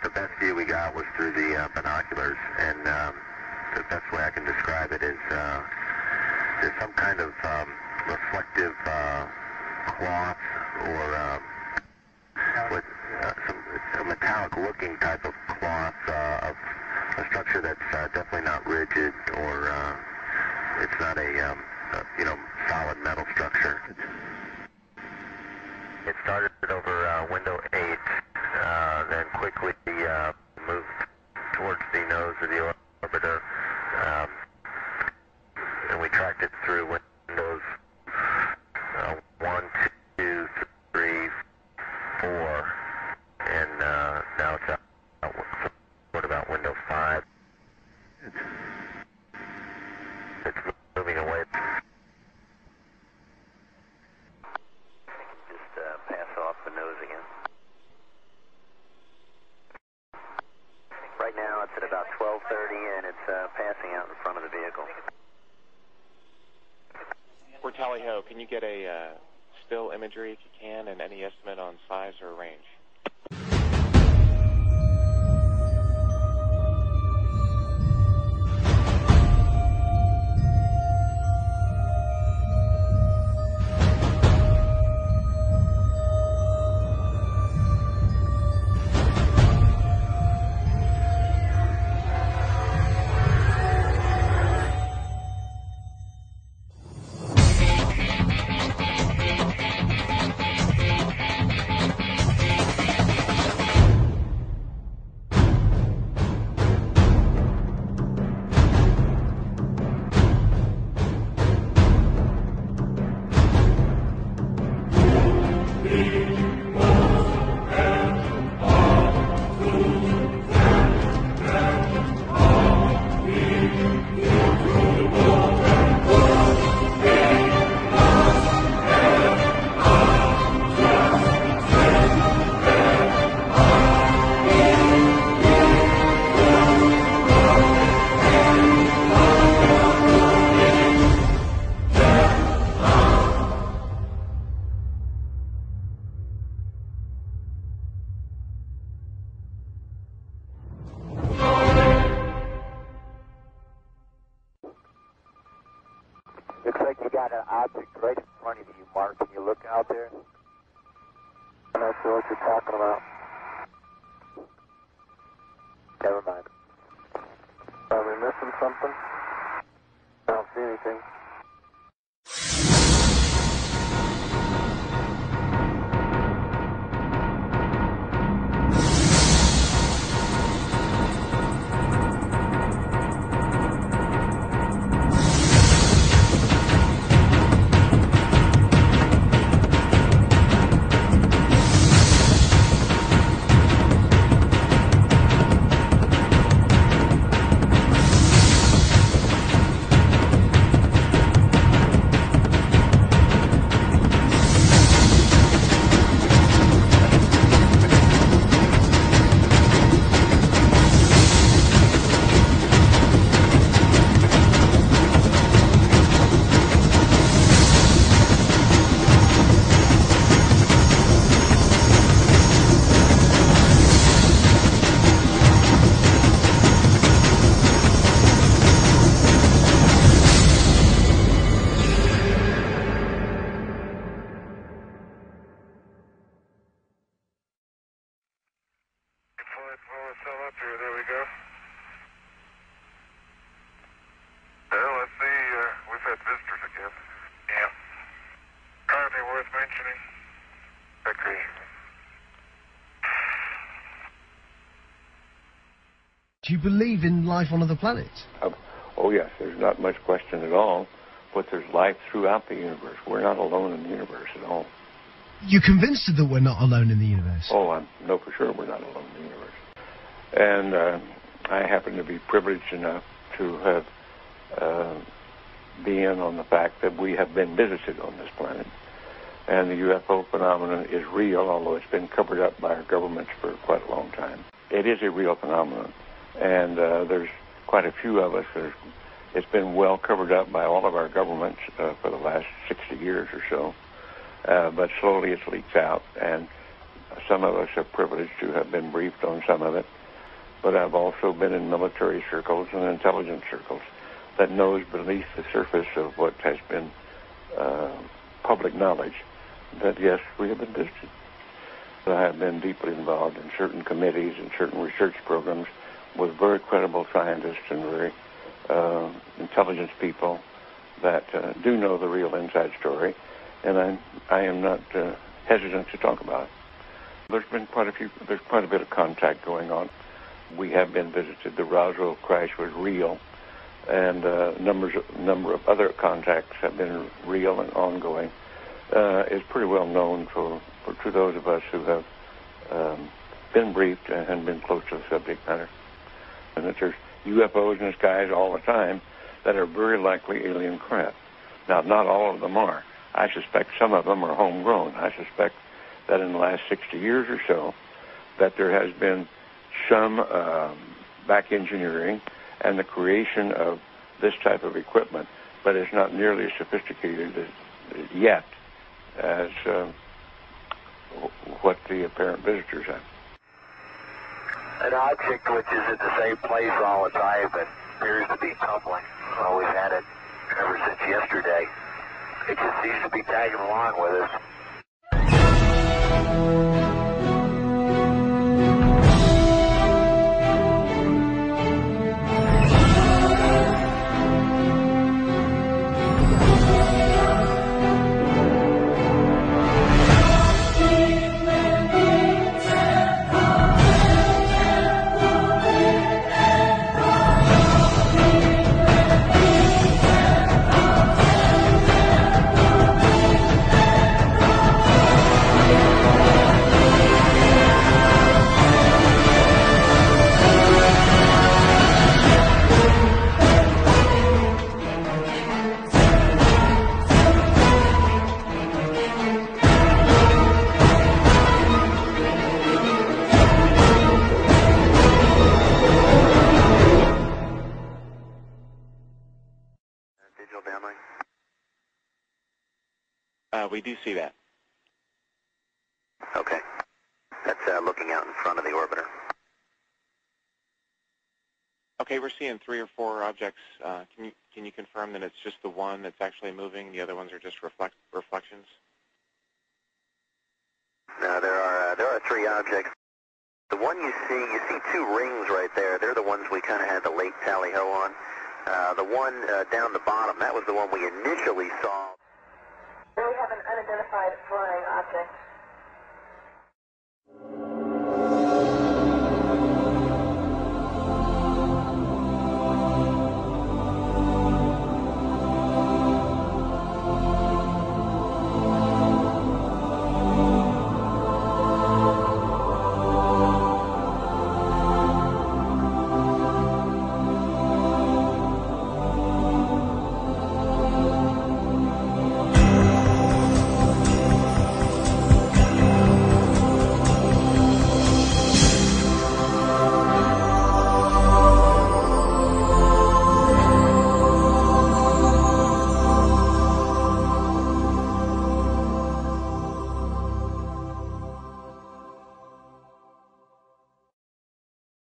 the best view we got was through the binoculars, and the best way I can describe it is there's some kind of reflective cloth or with a metallic-looking type of cloth of a structure that's definitely not rigid, or it's not a solid metal structure. It started over window 8, then quickly moved towards the nose of the orbiter, and we tracked it through windows 1, 2, 3, 4, and now it's out what about window 5? It's moving away. Just pass off the nose again. Right now it's at about 12:30 and it's passing out in front of the vehicle. For Tally Ho, can you get a still imagery if you can, and any estimate on size or range? Looks like you got an object right in front of you, Mark. Can you look out there? I'm not sure what you're talking about. Never mind. Are we missing something? I don't see anything. There we go. Well, let's see, we've had visitors again. Yeah. Anything worth mentioning? Agree. Do you believe in life on other planets? Oh, yes, there's not much question at all, but there's life throughout the universe. We're not alone in the universe at all. You're convinced that we're not alone in the universe? Oh, I know for sure we're not alone in the universe. And I happen to be privileged enough to have been on the fact that we have been visited on this planet. And the UFO phenomenon is real, although it's been covered up by our governments for quite a long time. It is a real phenomenon, and there's quite a few of us. It's been well covered up by all of our governments for the last 60 years or so, but slowly it's leaked out, and some of us are privileged to have been briefed on some of it. but I've also been in military circles and intelligence circles that knows beneath the surface of what has been public knowledge that, yes, we have been visited. I have been deeply involved in certain committees and certain research programs with very credible scientists and very intelligence people that do know the real inside story, and I am not hesitant to talk about it. There's quite a bit of contact going on. We have been visited. The Roswell crash was real, and number of other contacts have been real and ongoing. It's pretty well known to those of us who have been briefed and been close to the subject matter, and that there's UFOs in the skies all the time that are very likely alien craft. Now, not all of them are. I suspect some of them are homegrown. I suspect that in the last 60 years or so, that there has been some back engineering and the creation of this type of equipment, but it's not nearly as sophisticated yet as what the apparent visitors have. An object which is at the same place all the time but appears to be tumbling. Always had it ever since yesterday. It just seems to be tagging along with us. Digital downlink? We do see that. Okay. That's looking out in front of the orbiter. Okay, we're seeing 3 or 4 objects. Can you confirm that it's just the one that's actually moving? The other ones are just reflections? No, there are 3 objects. The one you see 2 rings right there. They're the ones we kind of had the late tally-ho on. The one down the bottom, that was the one we initially saw. We have an unidentified flying object.